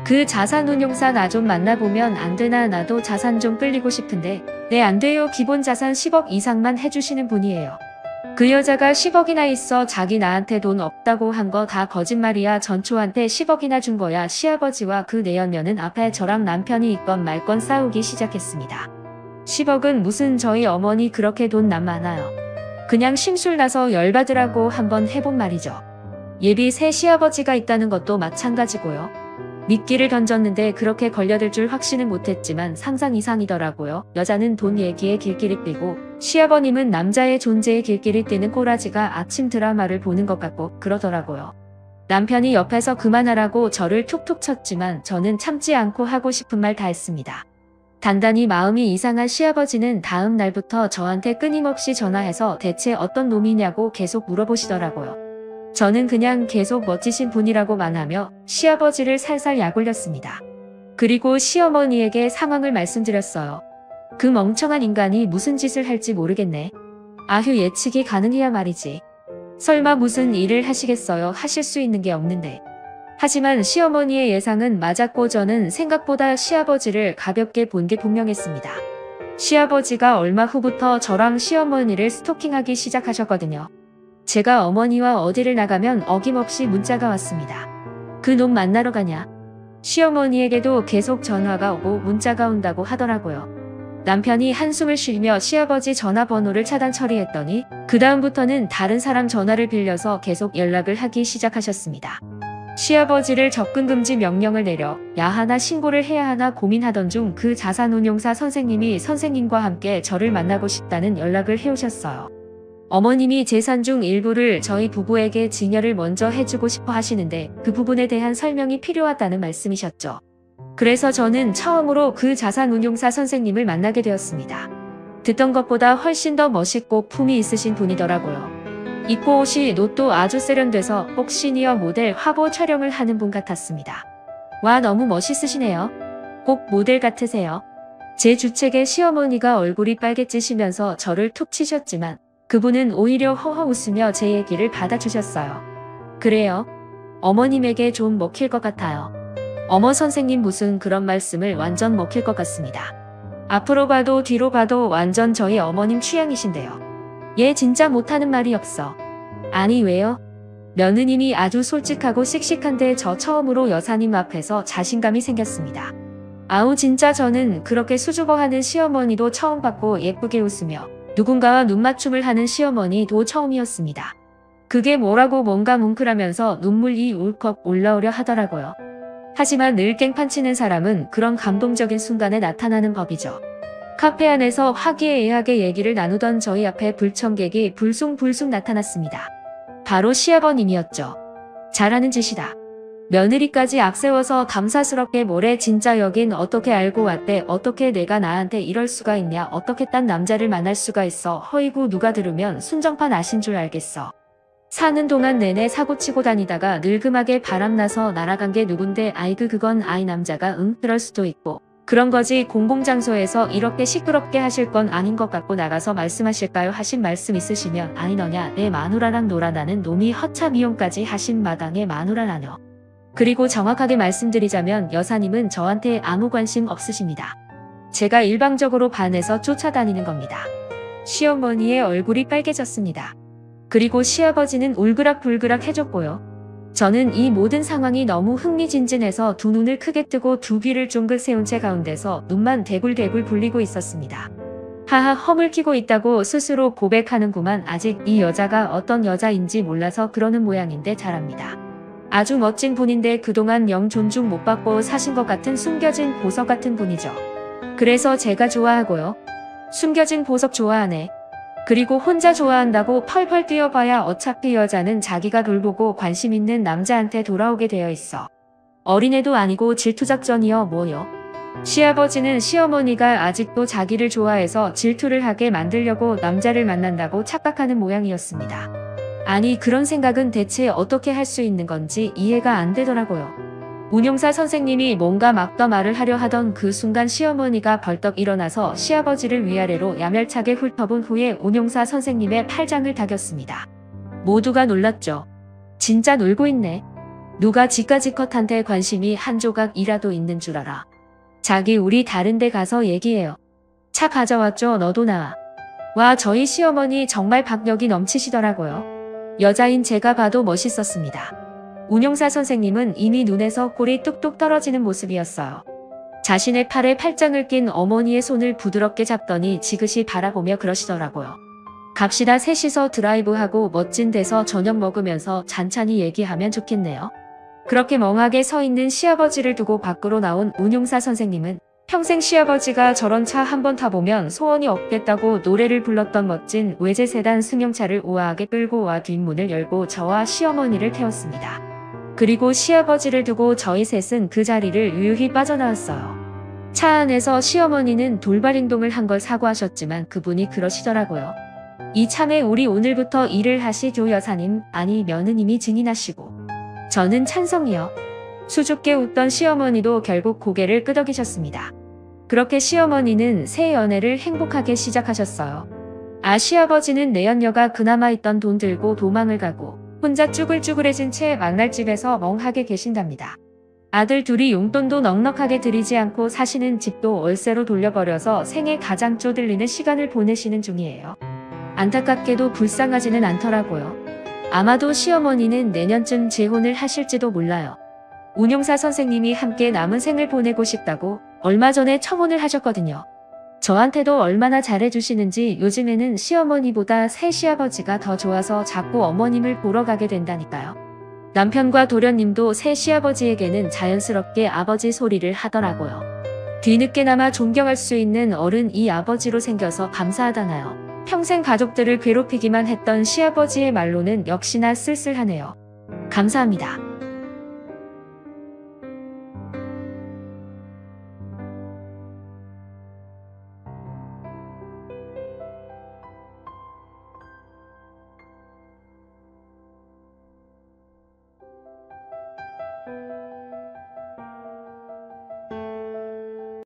그 자산운용사 나 좀 만나보면 안 되나 나도 자산 좀 끌리고 싶은데 네 안 돼요. 기본 자산 10억 이상만 해주시는 분이에요. 그 여자가 10억이나 있어 자기 나한테 돈 없다고 한 거 다 거짓말이야. 전초한테 10억이나 준 거야. 시아버지와 그 내연녀는 앞에 저랑 남편이 있건 말건 싸우기 시작했습니다. 10억은 무슨 저희 어머니 그렇게 돈 남 많아요. 그냥 심술나서 열받으라고 한번 해본 말이죠. 예비 새 시아버지가 있다는 것도 마찬가지고요. 미끼를 던졌는데 그렇게 걸려들 줄 확신은 못했지만 상상 이상이더라고요. 여자는 돈 얘기에 길길이 뛰고 시아버님은 남자의 존재에 길길이 뛰는 꼬라지가 아침 드라마를 보는 것 같고 그러더라고요. 남편이 옆에서 그만하라고 저를 툭툭 쳤지만 저는 참지 않고 하고 싶은 말 다 했습니다. 단단히 마음이 이상한 시아버지는 다음 날부터 저한테 끊임없이 전화해서 대체 어떤 놈이냐고 계속 물어보시더라고요. 저는 그냥 계속 멋지신 분이라고만 하며 시아버지를 살살 약올렸습니다. 그리고 시어머니에게 상황을 말씀드렸어요. 그 멍청한 인간이 무슨 짓을 할지 모르겠네. 아휴 예측이 가능해야 말이지. 설마 무슨 일을 하시겠어요. 하실 수 있는 게 없는데. 하지만 시어머니의 예상은 맞았고 저는 생각보다 시아버지를 가볍게 본 게 분명했습니다. 시아버지가 얼마 후부터 저랑 시어머니를 스토킹하기 시작하셨거든요. 제가 어머니와 어디를 나가면 어김없이 문자가 왔습니다. 그 놈 만나러 가냐? 시어머니에게도 계속 전화가 오고 문자가 온다고 하더라고요. 남편이 한숨을 쉬며 시아버지 전화번호를 차단 처리했더니 그 다음부터는 다른 사람 전화를 빌려서 계속 연락을 하기 시작하셨습니다. 시아버지를 접근금지 명령을 내려 야 하나 신고를 해야 하나 고민하던 중 그 자산운용사 선생님이 선생님과 함께 저를 만나고 싶다는 연락을 해오셨어요. 어머님이 재산 중 일부를 저희 부부에게 증여를 먼저 해주고 싶어 하시는데 그 부분에 대한 설명이 필요하다는 말씀이셨죠. 그래서 저는 처음으로 그 자산운용사 선생님을 만나게 되었습니다. 듣던 것보다 훨씬 더 멋있고 품이 있으신 분이더라고요. 입고 옷이 옷도 아주 세련돼서 꼭 시니어 모델 화보 촬영을 하는 분 같았습니다. 와 너무 멋있으시네요. 꼭 모델 같으세요. 제 주책에 시어머니가 얼굴이 빨개지시면서 저를 툭 치셨지만 그분은 오히려 허허 웃으며 제 얘기를 받아주셨어요. 그래요. 어머님에게 좀 먹힐 것 같아요. 어머 선생님 무슨 그런 말씀을 완전 먹힐 것 같습니다. 앞으로 봐도 뒤로 봐도 완전 저희 어머님 취향이신데요. 얘 진짜 못하는 말이 없어. 아니 왜요? 며느님이 아주 솔직하고 씩씩한데 저 처음으로 여사님 앞에서 자신감이 생겼습니다. 아우 진짜 저는 그렇게 수줍어하는 시어머니도 처음 봤고 예쁘게 웃으며 누군가와 눈맞춤을 하는 시어머니도 처음이었습니다. 그게 뭐라고 뭔가 뭉클하면서 눈물이 울컥 올라오려 하더라고요. 하지만 늘 깽판치는 사람은 그런 감동적인 순간에 나타나는 법이죠. 카페 안에서 화기애애하게 얘기를 나누던 저희 앞에 불청객이 불쑥불쑥 나타났습니다. 바로 시아버님이었죠. 잘하는 짓이다. 며느리까지 앞세워서 감사스럽게 뭐래 진짜 여긴 어떻게 알고 왔대 어떻게 내가 나한테 이럴 수가 있냐 어떻게 딴 남자를 만날 수가 있어 허이구 누가 들으면 순정판 아신 줄 알겠어. 사는 동안 내내 사고치고 다니다가 늙음하게 바람나서 날아간 게 누군데 아이고 그건 아이 남자가 그럴 수도 있고 그런 거지 공공장소에서 이렇게 시끄럽게 하실 건 아닌 것 같고 나가서 말씀하실까요 하신 말씀 있으시면 아니 너냐 내 마누라랑 놀아나는 놈이 허참 이용까지 하신 마당에 마누라라뇨. 그리고 정확하게 말씀드리자면 여사님은 저한테 아무 관심 없으십니다. 제가 일방적으로 반해서 쫓아다니는 겁니다. 시어머니의 얼굴이 빨개졌습니다. 그리고 시아버지는 울그락불그락 해줬고요. 저는 이 모든 상황이 너무 흥미진진해서 두 눈을 크게 뜨고 두 귀를 쫑긋 세운 채 가운데서 눈만 대굴대굴 굴리고 있었습니다. 하하 허물키고 있다고 스스로 고백하는구만. 아직 이 여자가 어떤 여자인지 몰라서 그러는 모양인데 잘합니다. 아주 멋진 분인데 그동안 영 존중 못 받고 사신 것 같은 숨겨진 보석 같은 분이죠. 그래서 제가 좋아하고요. 숨겨진 보석 좋아하네. 그리고 혼자 좋아한다고 펄펄 뛰어봐야 어차피 여자는 자기가 돌보고 관심 있는 남자한테 돌아오게 되어 있어. 어린애도 아니고 질투작전이여 뭐요. 시아버지는 시어머니가 아직도 자기를 좋아해서 질투를 하게 만들려고 남자를 만난다고 착각하는 모양이었습니다. 아니 그런 생각은 대체 어떻게 할 수 있는 건지 이해가 안 되더라고요. 운용사 선생님이 뭔가 막 더 말을 하려 하던 그 순간 시어머니가 벌떡 일어나서 시아버지를 위아래로 야멸차게 훑어본 후에 운용사 선생님의 팔짱을 다겼습니다. 모두가 놀랐죠. 진짜 놀고 있네. 누가 지가지컷한테 관심이 한 조각이라도 있는 줄 알아. 자기 우리 다른 데 가서 얘기해요. 차 가져왔죠. 너도 나와. 와 저희 시어머니 정말 박력이 넘치시더라고요. 여자인 제가 봐도 멋있었습니다. 운용사 선생님은 이미 눈에서 꼴이 뚝뚝 떨어지는 모습이었어요. 자신의 팔에 팔짱을 낀 어머니의 손을 부드럽게 잡더니 지그시 바라보며 그러시더라고요. 갑시다. 셋이서 드라이브하고 멋진 데서 저녁 먹으면서 잔잔히 얘기하면 좋겠네요. 그렇게 멍하게 서 있는 시아버지를 두고 밖으로 나온 운용사 선생님은 평생 시아버지가 저런 차 한번 타보면 소원이 없겠다고 노래를 불렀던 멋진 외제 세단 승용차를 우아하게 끌고 와 뒷문을 열고 저와 시어머니를 태웠습니다. 그리고 시아버지를 두고 저희 셋은 그 자리를 유유히 빠져나왔어요. 차 안에서 시어머니는 돌발 행동을 한 걸 사과하셨지만 그분이 그러시더라고요. 이참에 우리 오늘부터 일을 하시죠 여사님. 아니 며느님이 증인하시고. 저는 찬성이요. 수줍게 웃던 시어머니도 결국 고개를 끄덕이셨습니다. 그렇게 시어머니는 새 연애를 행복하게 시작하셨어요. 아 시아버지는 내연녀가 그나마 있던 돈 들고 도망을 가고 혼자 쭈글쭈글해진 채 망날집에서 멍하게 계신답니다. 아들 둘이 용돈도 넉넉하게 들이지 않고 사시는 집도 월세로 돌려버려서 생애 가장 쪼들리는 시간을 보내시는 중이에요. 안타깝게도 불쌍하지는 않더라고요. 아마도 시어머니는 내년쯤 재혼을 하실지도 몰라요. 운용사 선생님이 함께 남은 생을 보내고 싶다고 얼마 전에 청혼을 하셨거든요. 저한테도 얼마나 잘해주시는지 요즘에는 시어머니보다 새 시아버지가 더 좋아서 자꾸 어머님을 보러 가게 된다니까요. 남편과 도련님도 새 시아버지에게는 자연스럽게 아버지 소리를 하더라고요. 뒤늦게나마 존경할 수 있는 어른 이 아버지로 생겨서 감사하다나요. 평생 가족들을 괴롭히기만 했던 시아버지의 말로는 역시나 쓸쓸하네요. 감사합니다.